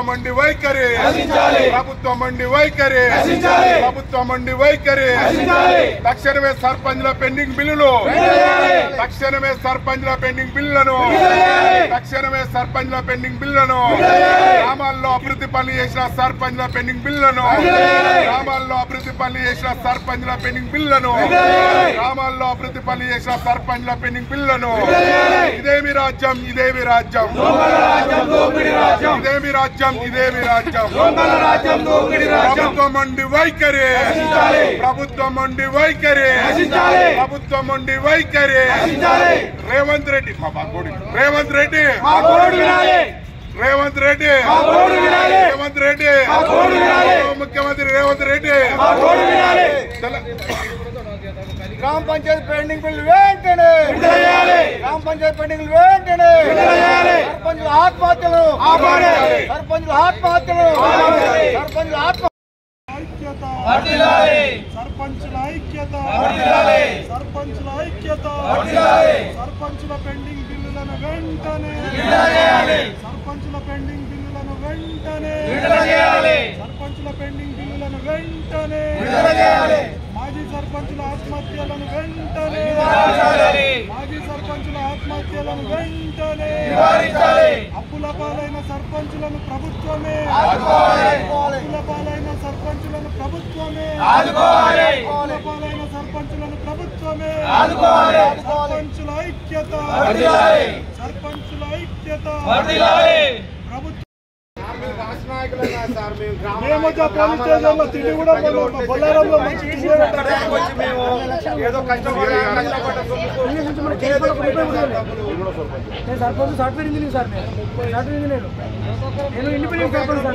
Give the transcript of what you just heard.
ప్రభుత్వం మండి వైఖరి ప్రభుత్వం మండి వైఖరి ప్రభుత్వం మండి వైఖరి తక్షణమే సర్పంచ్ల పెండింగ్ బిల్లులు తక్షణమే సర్పంచ్ల పెండింగ్ బిల్లులను తక్షణమే సర్పంచ్ల పెండింగ్ బిల్లులను గ్రామాల్లో అభివృద్ధి పనులు చేసిన సర్పంచ్ల పెండింగ్ బిల్లులను గ్రామాల్లో అభివృద్ధి పనులు చేసిన సర్పంచ్ల పెండింగ్ బిల్లులను గ్రామాల్లో అభివృద్ధి పనులు చేసిన సర్పంచ్ల పెండింగ్ బిల్లులను ఇదేమి రాజ్యం ఇదేమి రాజ్యం ఇదేమి రాజ్యం ఇదేమి రాజ్యం ప్రభుత్వం మండి వైఖరి ప్రభుత్వం మండి వైఖరి ప్రభుత్వం మండి వైఖరి రేవంత్ రెడ్డి రేవంత్ రెడ్డి రేవంత్ రెడ్డి రేవంత్ రెడ్డి ముఖ్యమంత్రి రేవంత్ రెడ్డి గ్రామ పంచాయతీ పెండింగ్ బిల్లు వెంటనే గ్రామ పంచాయతీ పెండింగ్ వెంటనే సర్పంచుల ఆత్మహత్యలు సర్పంచుల ఆత్మహత్యలు సర్పంచుల ఆత్మ సర్పంచుల ఐక్యత సర్పంచుల ఐక్యత సర్పంచుల పెండింగ్ బిల్లులను వెంటనే సర్పంచుల పెండింగ్ బిల్లులను వెంటనే సర్పంచుల పెండింగ్ బిల్లులను వెంటనే మాజీ సర్పంచుల ఆత్మహత్యలను వెంటనే మాజీ సర్పంచుల ఆత్మహత్యలను వెంటనే అప్పుల పాలైన సర్పంచులను ప్రభుత్వమే అప్పుల పాలైన సర్పంచులను ప్రభుత్వమే అప్పుల పాలైన సర్పంచులను ప్రభుత్వమే సర్పంచుల ఐక్యత సర్పంచుల ఐక్యత ప్రభుత్వం మేము పోలీస్ స్టేషన్లో తిండి కూడా బొల్లారంలో మంచి sarpanch software engineer sir software engineer నేను ఇండిపెండెంట్ సర్పంచ్